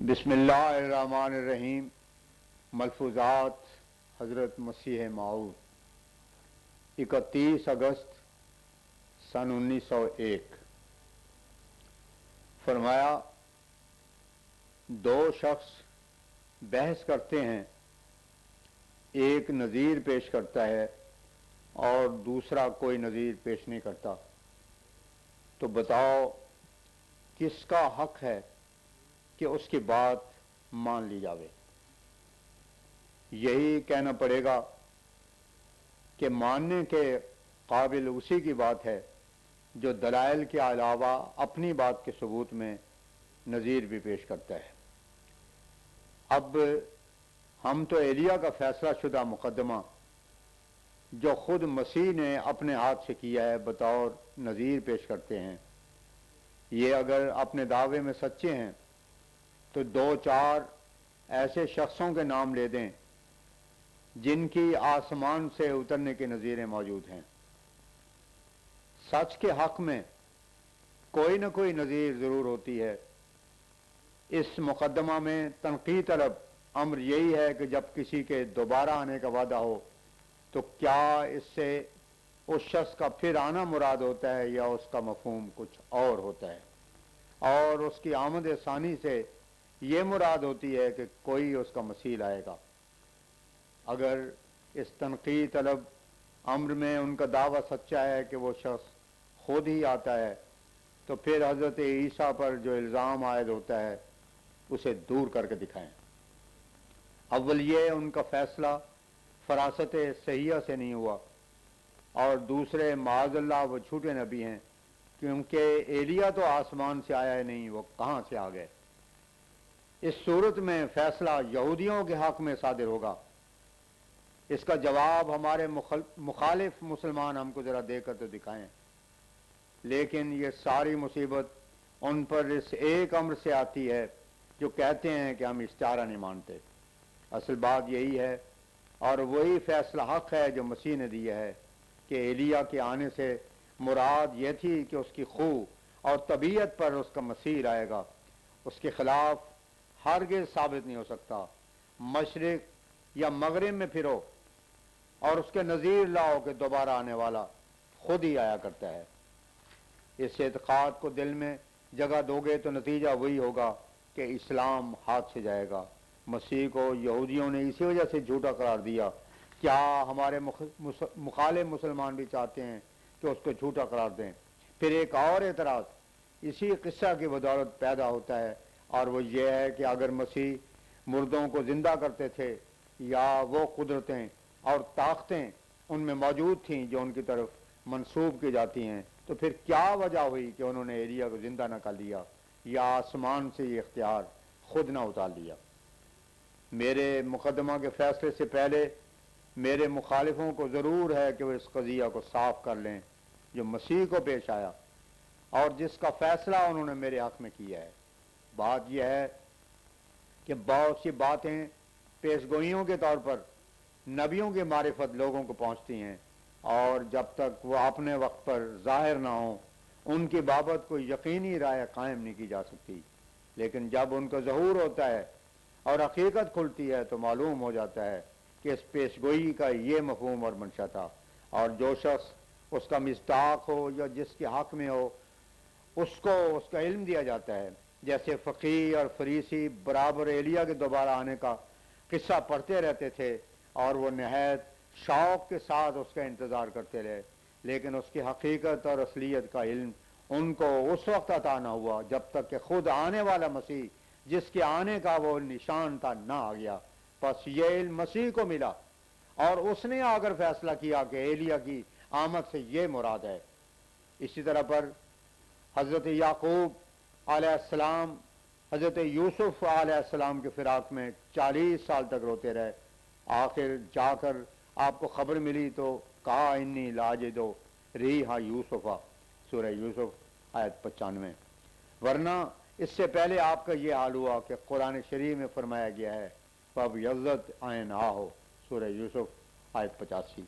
بسم اللہ الرحمن الرحیم۔ ملفوظات حضرت مسیح موعود 31 اگست سن 1901۔ فرمایا دو شخص بحث کرتے ہیں، ایک نظیر پیش کرتا ہے اور دوسرا کوئی نظیر پیش نہیں کرتا، تو بتاؤ کس کا حق ہے کہ اس کی بات مان لی جاوے؟ یہی کہنا پڑے گا کہ ماننے کے قابل اسی کی بات ہے جو دلائل کے علاوہ اپنی بات کے ثبوت میں نظیر بھی پیش کرتا ہے۔ اب ہم تو ایلیا کا فیصلہ شدہ مقدمہ جو خود مسیح نے اپنے ہاتھ سے کیا ہے بطور نظیر پیش کرتے ہیں۔ یہ اگر اپنے دعوے میں سچے ہیں تو دو چار ایسے شخصوں کے نام لے دیں جن کی آسمان سے اترنے کی نظیریں موجود ہیں۔ سچ کے حق میں کوئی نہ کوئی نظیر ضرور ہوتی ہے۔ اس مقدمہ میں تنقید طلب امر یہی ہے کہ جب کسی کے دوبارہ آنے کا وعدہ ہو تو کیا اس سے اس شخص کا پھر آنا مراد ہوتا ہے یا اس کا مفہوم کچھ اور ہوتا ہے، اور اس کی آمد ثانی سے یہ مراد ہوتی ہے کہ کوئی اس کا مسیح آئے گا۔ اگر اس تنقید طلب امر میں ان کا دعویٰ سچا ہے کہ وہ شخص خود ہی آتا ہے تو پھر حضرت عیسیٰ پر جو الزام عائد ہوتا ہے اسے دور کر کے دکھائیں۔ اول یہ ان کا فیصلہ فراست صحیحہ سے نہیں ہوا، اور دوسرے معاذ اللہ وہ جھوٹے نبی ہیں، کیونکہ ایلیا تو آسمان سے آیا ہی نہیں، وہ کہاں سے آ گئے؟ اس صورت میں فیصلہ یہودیوں کے حق میں صادر ہوگا۔ اس کا جواب ہمارے مخالف مسلمان ہم کو ذرا دے کر تو دکھائیں۔ لیکن یہ ساری مصیبت ان پر اس ایک امر سے آتی ہے جو کہتے ہیں کہ ہم استعارہ نہیں مانتے۔ اصل بات یہی ہے، اور وہی فیصلہ حق ہے جو مسیح نے دیا ہے کہ ایلیا کے آنے سے مراد یہ تھی کہ اس کی خو اور طبیعت پر اس کا مسیح آئے گا۔ اس کے خلاف ہرگز ثابت نہیں ہو سکتا۔ مشرق یا مغرب میں پھرو اور اس کے نظیر لاؤ کہ دوبارہ آنے والا خود ہی آیا کرتا ہے۔ اس اعتقاد کو دل میں جگہ دو گے تو نتیجہ وہی ہوگا کہ اسلام ہاتھ سے جائے گا۔ مسیح کو یہودیوں نے اسی وجہ سے جھوٹا قرار دیا۔ کیا ہمارے مخالف مسلمان بھی چاہتے ہیں کہ اس کو جھوٹا قرار دیں؟ پھر ایک اور اعتراض اسی قصہ کی بدولت پیدا ہوتا ہے، اور وہ یہ ہے کہ اگر مسیح مردوں کو زندہ کرتے تھے یا وہ قدرتیں اور طاقتیں ان میں موجود تھیں جو ان کی طرف منسوب کی جاتی ہیں، تو پھر کیا وجہ ہوئی کہ انہوں نے ایلیا کو زندہ نہ کر لیا یا آسمان سے یہ اختیار خود نہ اتار لیا؟ میرے مقدمہ کے فیصلے سے پہلے میرے مخالفوں کو ضرور ہے کہ وہ اس قضیہ کو صاف کر لیں جو مسیح کو پیش آیا اور جس کا فیصلہ انہوں نے میرے حق میں کیا ہے۔ بات یہ ہے کہ بہت سی باتیں پیش گوئیوں کے طور پر نبیوں کی معرفت لوگوں کو پہنچتی ہیں، اور جب تک وہ اپنے وقت پر ظاہر نہ ہوں ان کی بابت کوئی یقینی رائے قائم نہیں کی جا سکتی۔ لیکن جب ان کا ظہور ہوتا ہے اور حقیقت کھلتی ہے تو معلوم ہو جاتا ہے کہ اس پیش گوئی کا یہ مفہوم اور منشا تھا، اور جو شخص اس کا مصداق ہو یا جس کے حق میں ہو اس کو اس کا علم دیا جاتا ہے۔ جیسے فقیہ اور فریسی برابر ایلیا کے دوبارہ آنے کا قصہ پڑھتے رہتے تھے اور وہ نہایت شوق کے ساتھ اس کا انتظار کرتے رہے، لیکن اس کی حقیقت اور اصلیت کا علم ان کو اس وقت عطا نہ ہوا جب تک کہ خود آنے والا مسیح جس کے آنے کا وہ نشان تھا نہ آ گیا۔ پس یہ علم مسیح کو ملا اور اس نے آ کر فیصلہ کیا کہ ایلیا کی آمد سے یہ مراد ہے۔ اسی طرح پر حضرت یعقوب علیہ السلام حضرت یوسف علیہ السلام کے فراق میں 40 سال تک روتے رہے۔ آخر جا کر آپ کو خبر ملی تو کہا انی لاجدو ریحا یوسفا، سورہ یوسف آیت 95۔ ورنہ اس سے پہلے آپ کا یہ حال ہوا کہ قرآن شریف میں فرمایا گیا ہے فب یزت عین آہو، سورہ یوسف آیت 85۔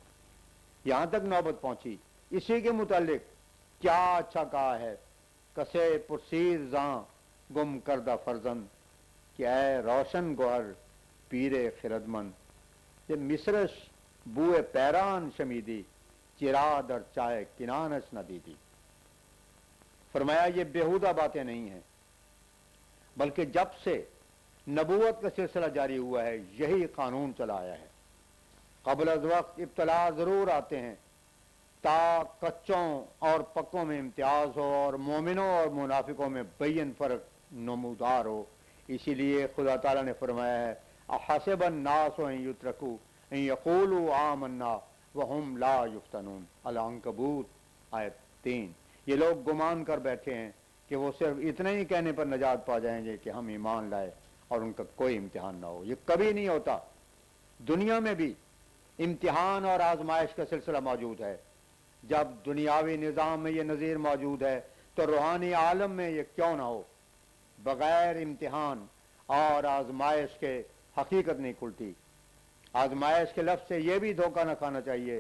یہاں تک نوبت پہنچی اسی کے متعلق کیا اچھا کہا ہے کسے پرسیر زاں گم کردہ فرزند، کہ اے روشن گوہر پیر خردمند، یہ مصرش بوئے پیران شمیدی، چرا در چائے کنانش نہ دیدی۔ فرمایا یہ بیہودہ باتیں نہیں ہیں، بلکہ جب سے نبوت کا سلسلہ جاری ہوا ہے یہی قانون چلا آیا ہے۔ قبل از وقت ابتلا ضرور آتے ہیں تا کچوں اور پکوں میں امتیاز ہو اور مومنوں اور منافقوں میں بین فرق نمودار ہو۔ اسی لیے خدا تعالیٰ نے فرمایا ہے احسب الناس ان یترکوا ان یقولوا آمنا وہم لا یفتنون، العنکبوت آیت 3۔ یہ لوگ گمان کر بیٹھے ہیں کہ وہ صرف اتنا ہی کہنے پر نجات پا جائیں گے کہ ہم ایمان لائے اور ان کا کوئی امتحان نہ ہو۔ یہ کبھی نہیں ہوتا۔ دنیا میں بھی امتحان اور آزمائش کا سلسلہ موجود ہے۔ جب دنیاوی نظام میں یہ نظیر موجود ہے تو روحانی عالم میں یہ کیوں نہ ہو؟ بغیر امتحان اور آزمائش کے حقیقت نہیں کھلتی۔ آزمائش کے لفظ سے یہ بھی دھوکہ نہ کھانا چاہیے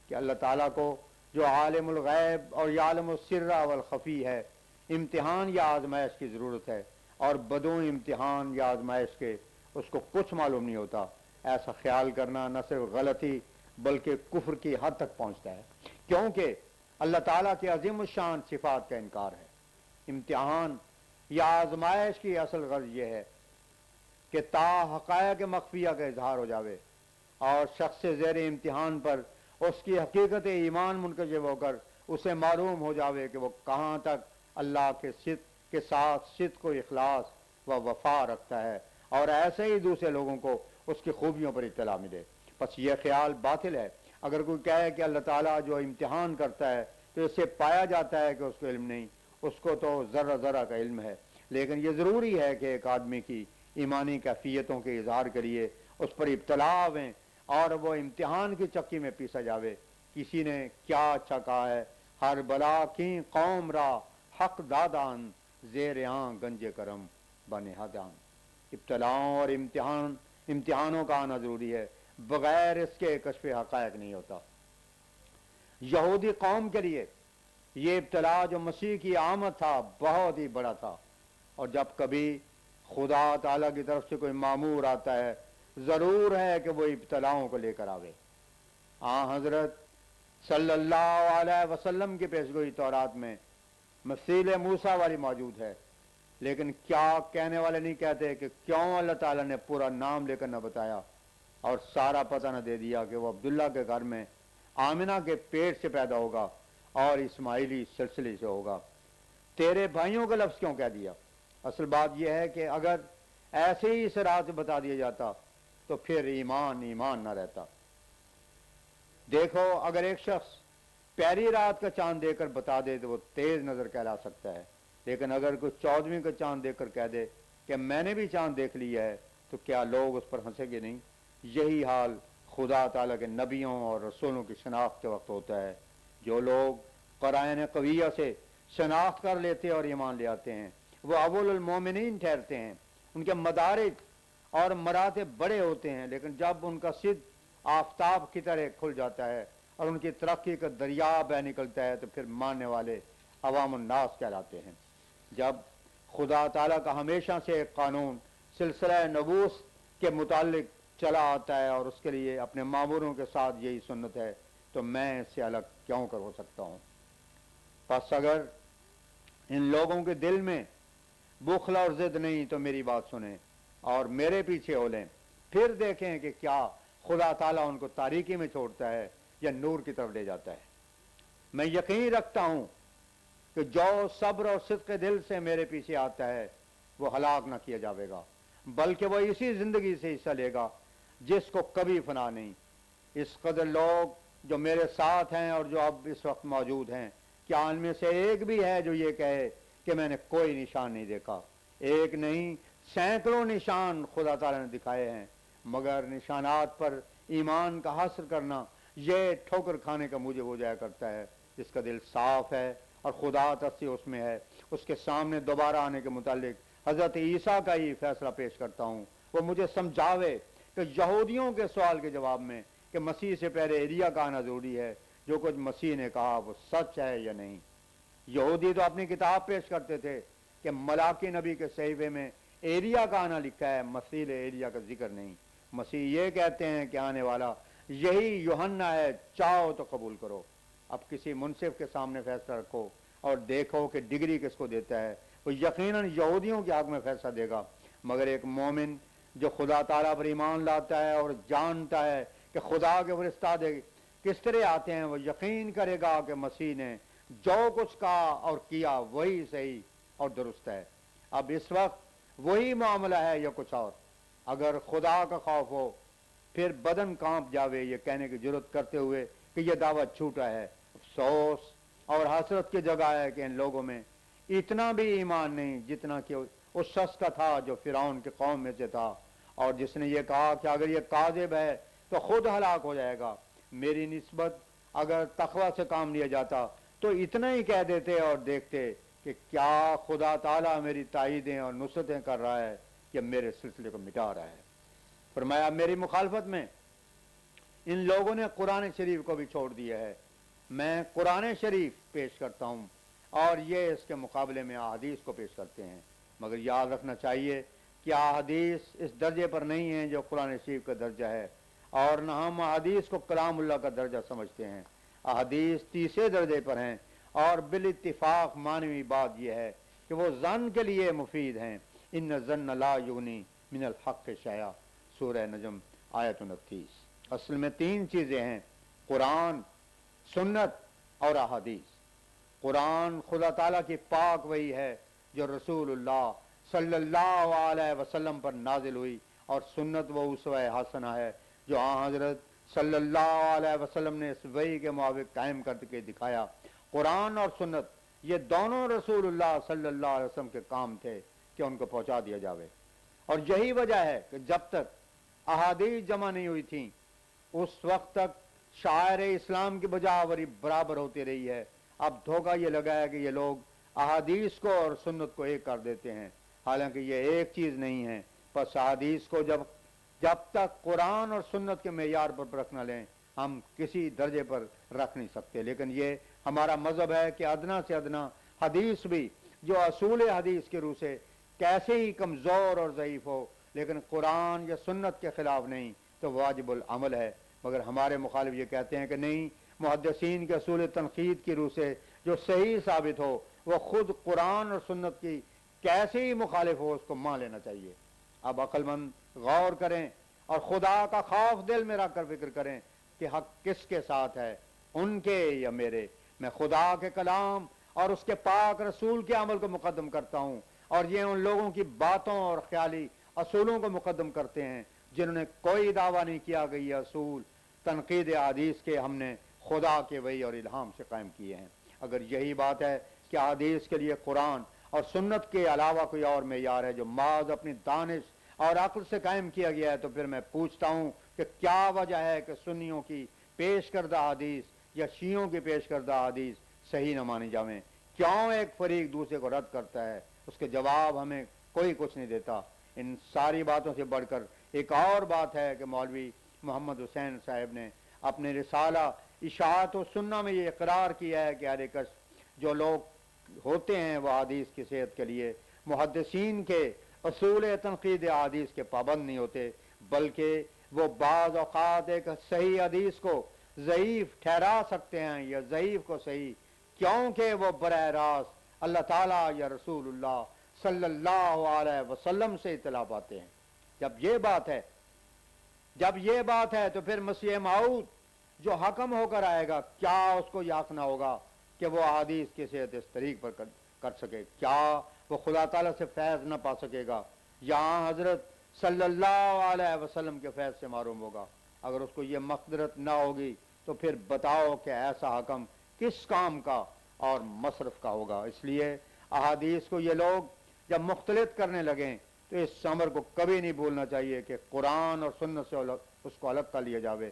کہ اللہ تعالیٰ کو جو عالم الغیب اور یعلم السر والخفی ہے، امتحان یا آزمائش کی ضرورت ہے، اور بدون امتحان یا آزمائش کے اس کو کچھ معلوم نہیں ہوتا۔ ایسا خیال کرنا نہ صرف غلطی بلکہ کفر کی حد تک پہنچتا ہے، کیونکہ اللہ تعالیٰ کی عظیم الشان صفات کا انکار ہے۔ امتحان یا آزمائش کی اصل غرض یہ ہے کہ تا حقائق مخفیہ کا اظہار ہو جاوے اور شخص زیر امتحان پر اس کی حقیقت ایمان منکشف ہو کر اسے معلوم ہو جاوے کہ وہ کہاں تک اللہ کے صدق کے ساتھ صدق و اخلاص و وفا رکھتا ہے، اور ایسے ہی دوسرے لوگوں کو اس کی خوبیوں پر اطلاع ملے۔ بس یہ خیال باطل ہے۔ اگر کوئی کہے کہ اللہ تعالیٰ جو امتحان کرتا ہے تو اس سے پایا جاتا ہے کہ اس کو علم نہیں، اس کو تو ذرہ ذرہ کا علم ہے۔ لیکن یہ ضروری ہے کہ ایک آدمی کی ایمانی کیفیتوں کے اظہار کے لیے اس پر ابتلا ہویں اور وہ امتحان کی چکی میں پیسا جاوے۔ کسی نے کیا اچھا کہا ہے، ہر بلا کی قوم را حق دادان، زیر آن گنج کرم بنہادان۔ ابتلاؤں اور امتحانوں کا آنا ضروری ہے، بغیر اس کے کشف حقائق نہیں ہوتا۔ یہودی قوم کے لیے یہ ابتلا جو مسیح کی آمد تھا بہت ہی بڑا تھا، اور جب کبھی خدا تعالیٰ کی طرف سے کوئی مامور آتا ہے ضرور ہے کہ وہ ابتلاؤں کو لے کر آوے۔ حضرت صلی اللہ علیہ وسلم کی پیشگوئی تورات میں مثیل موسیٰ والی موجود ہے، لیکن کیا کہنے والے نہیں کہتے کہ کیوں اللہ تعالیٰ نے پورا نام لے کر نہ بتایا اور سارا پتہ نہ دے دیا کہ وہ عبداللہ کے گھر میں آمنہ کے پیٹ سے پیدا ہوگا اور اسماعیلی سلسلے سے ہوگا؟ تیرے بھائیوں کا لفظ کیوں کہہ دیا؟ اصل بات یہ ہے کہ اگر ایسے ہی اس راہ سے بتا دیا جاتا تو پھر ایمان نہ رہتا۔ دیکھو، اگر ایک شخص پہلی رات کا چاند دے کر بتا دے تو وہ تیز نظر کہلا سکتا ہے، لیکن اگر کوئی 14ویں کا چاند دیکھ کر کہہ دے کہ میں نے بھی چاند دیکھ لیا ہے تو کیا لوگ اس پر ہنسیں گے نہیں؟ یہی حال خدا تعالیٰ کے نبیوں اور رسولوں کی شناخت کے وقت ہوتا ہے۔ جو لوگ قرائن قویہ سے شناخت کر لیتے اور ایمان لے آتے ہیں وہ اول المومنین ٹھہرتے ہیں۔ ان کے مدارج اور مراتب بڑے ہوتے ہیں، لیکن جب ان کا صدق آفتاب کی طرح کھل جاتا ہے اور ان کی ترقی کا دریا بہ نکلتا ہے تو پھر ماننے والے عوام الناس کہلاتے ہیں۔ جب خدا تعالیٰ کا ہمیشہ سے ایک قانون سلسلہ نبوت کے متعلق چلا آتا ہے اور اس کے لیے اپنے ماموروں کے ساتھ یہی سنت ہے، تو میں اس سے الگ کیوں کر ہو سکتا ہوں؟ پس اگر ان لوگوں کے دل میں بخل اور ضد نہیں تو میری بات سنیں اور میرے پیچھے ہو لیں، پھر دیکھیں کہ کیا خدا تعالیٰ ان کو تاریکی میں چھوڑتا ہے یا نور کی طرف لے جاتا ہے۔ میں یقین رکھتا ہوں کہ جو صبر اور صدق دل سے میرے پیچھے آتا ہے وہ ہلاک نہ کیا جاوے گا، بلکہ وہ اسی زندگی سے حصہ لے گا جس کو کبھی فنا نہیں۔ اس قدر لوگ جو میرے ساتھ ہیں اور جو اب اس وقت موجود ہیں، کیا ان میں سے ایک بھی ہے جو یہ کہے کہ میں نے کوئی نشان نہیں دیکھا؟ ایک نہیں، سینکڑوں نشان خدا تعالیٰ نے دکھائے ہیں، مگر نشانات پر ایمان کا حاصل کرنا یہ ٹھوکر کھانے کا موجب ہو جایا کرتا ہے۔ جس کا دل صاف ہے اور خدا تصدیق اس میں ہے، اس کے سامنے دوبارہ آنے کے متعلق حضرت عیسیٰ کا ہی فیصلہ پیش کرتا ہوں۔ وہ مجھے سمجھاوے کہ یہودیوں کے سوال کے جواب میں کہ مسیح سے پہلے ایلیا کا آنا ضروری ہے، جو کچھ مسیح نے کہا وہ سچ ہے یا نہیں۔ یہودی تو اپنی کتاب پیش کرتے تھے کہ ملاکی نبی کے صحیفے میں ایریا کا آنا لکھا ہے، مسیح ایریا کا ذکر نہیں۔ مسیح یہ کہتے ہیں کہ آنے والا یہی یوحنا ہے، چاہو تو قبول کرو۔ اب کسی منصف کے سامنے فیصلہ رکھو اور دیکھو کہ ڈگری کس کو دیتا ہے، وہ یقیناً یہودیوں کے حق میں فیصلہ دے گا، مگر ایک مومن جو خدا تعالیٰ پر ایمان لاتا ہے اور جانتا ہے کہ خدا کے فرشتہ کس طرح آتے ہیں، وہ یقین کرے گا کہ مسیح نے جو کچھ کہا اور کیا وہی صحیح اور درست ہے۔ اب اس وقت وہی معاملہ ہے یا کچھ اور؟ اگر خدا کا خوف ہو پھر بدن کانپ جاوے یہ کہنے کی جرت کرتے ہوئے کہ یہ دعوت چھوٹا ہے۔ افسوس اور حسرت کی جگہ ہے کہ ان لوگوں میں اتنا بھی ایمان نہیں جتنا کہ اس شخص کا تھا جو فرعون کے قوم میں سے تھا، اور جس نے یہ کہا کہ اگر یہ کاذب ہے تو خود ہلاک ہو جائے گا۔ میری نسبت اگر تقوی سے کام لیا جاتا تو اتنا ہی کہہ دیتے اور دیکھتے کہ کیا خدا تعالیٰ میری تائیدیں اور نصرتیں کر رہا ہے کہ میرے سلسلے کو مٹا رہا ہے۔ فرمایا میری مخالفت میں ان لوگوں نے قرآن شریف کو بھی چھوڑ دیا ہے۔ میں قرآن شریف پیش کرتا ہوں اور یہ اس کے مقابلے میں احادیث کو پیش کرتے ہیں، مگر یاد رکھنا چاہیے کہ احادیث اس درجے پر نہیں ہیں جو قرآن شریف کا درجہ ہے، اور نہ ہم احادیث کو کلام اللہ کا درجہ سمجھتے ہیں۔ احادیث تیسرے درجے پر ہیں، اور بالاتفاق معنوی بات یہ ہے کہ وہ ظن کے لیے مفید ہیں۔ ان الظن لا یغنی من الحق شیئا، سورہ نجم آیت 29۔ اصل میں تین چیزیں ہیں، قرآن، سنت اور احادیث۔ قرآن خدا تعالیٰ کی پاک وحی ہے جو رسول اللہ صلی اللہ علیہ وسلم پر نازل ہوئی، اور سنت وہ اسوہ حسنہ ہے جو حضرت صلی اللہ علیہ وسلم نے اس وحی کے موافق قائم کر کے دکھایا۔ قرآن اور سنت یہ دونوں رسول اللہ صلی اللہ علیہ وسلم کے کام تھے کہ ان کو پہنچا دیا جاوے، اور یہی وجہ ہے کہ جب تک احادیث جمع نہیں ہوئی تھیں اس وقت تک شاعر اسلام کی بجاوری برابر ہوتی رہی ہے۔ اب دھوکہ یہ لگا ہے کہ یہ لوگ احادیث کو اور سنت کو ایک کر دیتے ہیں، حالانکہ یہ ایک چیز نہیں ہے۔ پس احادیث کو جب تک قرآن اور سنت کے معیار پر رکھ نہ لیں ہم کسی درجے پر رکھ نہیں سکتے، لیکن یہ ہمارا مذہب ہے کہ ادنا سے ادنا حدیث بھی جو اصول حدیث کے روح سے کیسے ہی کمزور اور ضعیف ہو لیکن قرآن یا سنت کے خلاف نہیں تو واجب العمل ہے۔ مگر ہمارے مخالف یہ کہتے ہیں کہ نہیں، محدثین کے اصول تنقید کی روح سے جو صحیح ثابت ہو وہ خود قرآن اور سنت کی کیسے ہی مخالف ہو اس کو مان لینا چاہیے۔ اب عقل مند غور کریں اور خدا کا خوف دل میں رکھ کر فکر کریں کہ حق کس کے ساتھ ہے، ان کے یا میرے۔ میں خدا کے کلام اور اس کے پاک رسول کے عمل کو مقدم کرتا ہوں، اور یہ ان لوگوں کی باتوں اور خیالی اصولوں کو مقدم کرتے ہیں جنہوں نے کوئی دعویٰ نہیں کیا کہ یہ اصول تنقید حدیث کے ہم نے خدا کے وحی اور الہام سے قائم کیے ہیں۔ اگر یہی بات ہے کہ حدیث کے لیے قرآن اور سنت کے علاوہ کوئی اور معیار ہے جو محض اپنی دانش اور عقل سے قائم کیا گیا ہے، تو پھر میں پوچھتا ہوں کہ کیا وجہ ہے کہ سنیوں کی پیش کردہ حدیث یا شیعوں کی پیش کردہ حدیث صحیح نہ مانی جاویں؟ کیوں ایک فریق دوسرے کو رد کرتا ہے؟ اس کے جواب ہمیں کوئی کچھ نہیں دیتا۔ ان ساری باتوں سے بڑھ کر ایک اور بات ہے کہ مولوی محمد حسین صاحب نے اپنے رسالہ اشاعت و سنہ میں یہ اقرار کیا ہے کہ ہر ایک جو لوگ ہوتے ہیں وہ حدیث کی صحت کے لیے محدثین کے اصول تنقید حدیث کے پابند نہیں ہوتے، بلکہ وہ بعض اوقات ایک صحیح حدیث کو ضعیف ٹھہرا سکتے ہیں یا ضعیف کو صحیح، کیونکہ وہ براہ راست اللہ تعالیٰ یا رسول اللہ صلی اللہ علیہ وسلم سے اطلاع پاتے ہیں۔ جب یہ بات ہے تو پھر مسیح موعود جو حکم ہو کر آئے گا، کیا اس کو یہ حق نہ ہوگا کہ وہ احادیث کی صحت اس طریق پر کر سکے؟ کیا وہ خدا تعالیٰ سے فیض نہ پا سکے گا؟ یہاں حضرت صلی اللہ علیہ وسلم کے فیض سے معروم ہوگا؟ اگر اس کو یہ مقدرت نہ ہوگی تو پھر بتاؤ کہ ایسا حکم کس کام کا اور مصرف کا ہوگا؟ اس لیے احادیث کو یہ لوگ جب مختلط کرنے لگیں تو اس امر کو کبھی نہیں بھولنا چاہیے کہ قرآن اور سنت سے اس کو الگ کر لیا جاوے۔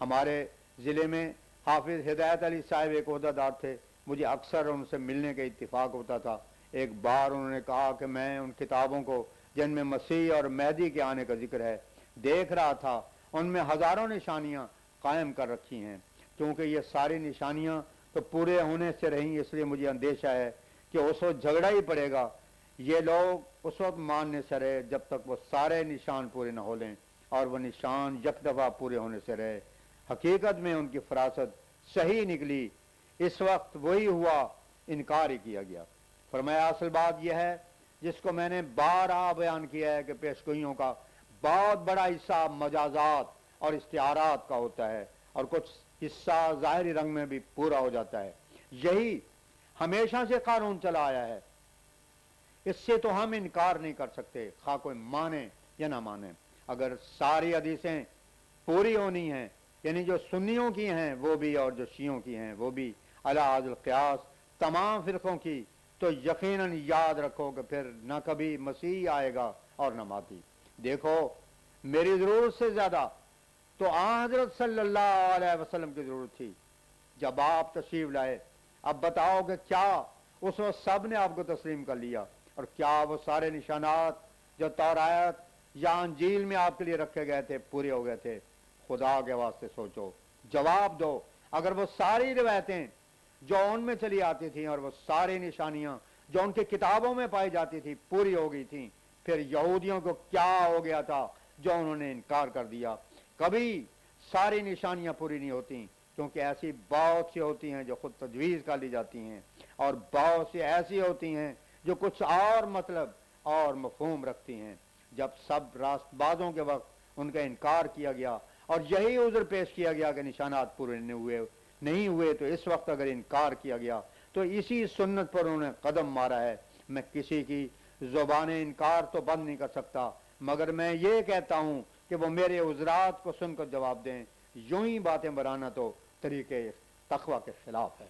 ہمارے ضلع میں حافظ ہدایت علی صاحب ایک عہدیدار تھے، مجھے اکثر ان سے ملنے کا اتفاق ہوتا تھا۔ ایک بار انہوں نے کہا کہ میں ان کتابوں کو جن میں مسیح اور مہدی کے آنے کا ذکر ہے دیکھ رہا تھا، ان میں ہزاروں نشانیاں قائم کر رکھی ہیں، کیونکہ یہ ساری نشانیاں تو پورے ہونے سے رہیں، اس لیے مجھے اندیشہ ہے کہ اس وقت جھگڑا ہی پڑے گا۔ یہ لوگ اس وقت ماننے سے رہے جب تک وہ سارے نشان پورے نہ ہو لیں، اور وہ نشان یک دفعہ پورے ہونے سے رہے۔ حقیقت میں ان کی فراست صحیح نکلی، اس وقت وہی ہوا، انکار ہی کیا گیا۔ فرمایا اصل بات یہ ہے جس کو میں نے بارہا بیان کیا ہے کہ پیشگوئیوں کا بہت بڑا حصہ مجازات اور استعارات کا ہوتا ہے، اور کچھ حصہ ظاہری رنگ میں بھی پورا ہو جاتا ہے۔ یہی ہمیشہ سے قانون چلا آیا ہے، اس سے تو ہم انکار نہیں کر سکتے، خواہ کوئی مانے یا نہ مانے۔ اگر ساری حدیثیں پوری ہونی ہیں، یعنی جو سنیوں کی ہیں وہ بھی اور جو شیعوں کی ہیں وہ بھی، علی حاضر القیاس تمام فرقوں کی، تو یقیناً یاد رکھو کہ پھر نہ کبھی مسیح آئے گا اور نہ مادی۔ دیکھو میری ضرورت سے زیادہ تو آن حضرت صلی اللہ علیہ وسلم کی ضرورت تھی جب آپ تشریف لائے۔ اب بتاؤ کہ کیا اس وقت سب نے آپ کو تسلیم کر لیا، اور کیا وہ سارے نشانات جو تورات یا انجیل میں آپ کے لیے رکھے گئے تھے پورے ہو گئے تھے؟ خدا کے واسطے سوچو، جواب دو۔ اگر وہ ساری روایتیں جو ان میں چلی آتی تھیں اور وہ ساری نشانیاں جو ان کی کتابوں میں پائی جاتی تھی پوری ہو گئی تھیں، پھر یہودیوں کو کیا ہو گیا تھا جو انہوں نے انکار کر دیا؟ کبھی ساری نشانیاں پوری نہیں ہوتی، کیونکہ ایسی بہت سی ہوتی ہیں جو خود تجویز کر لی جاتی ہیں، اور بہت سی ایسی ہوتی ہیں جو کچھ اور مطلب اور مفہوم رکھتی ہیں۔ جب سب راست بازوں کے وقت ان کا انکار کیا گیا اور یہی عذر پیش کیا گیا کہ نشانات پورے نہیں ہوئے، تو اس وقت اگر انکار کیا گیا تو اسی سنت پر انہوں نے قدم مارا ہے۔ میں کسی کی زبان انکار تو بند نہیں کر سکتا، مگر میں یہ کہتا ہوں کہ وہ میرے عذرات کو سن کر جواب دیں۔ یوں ہی باتیں بنانا تو طریقے تقویٰ کے خلاف ہے۔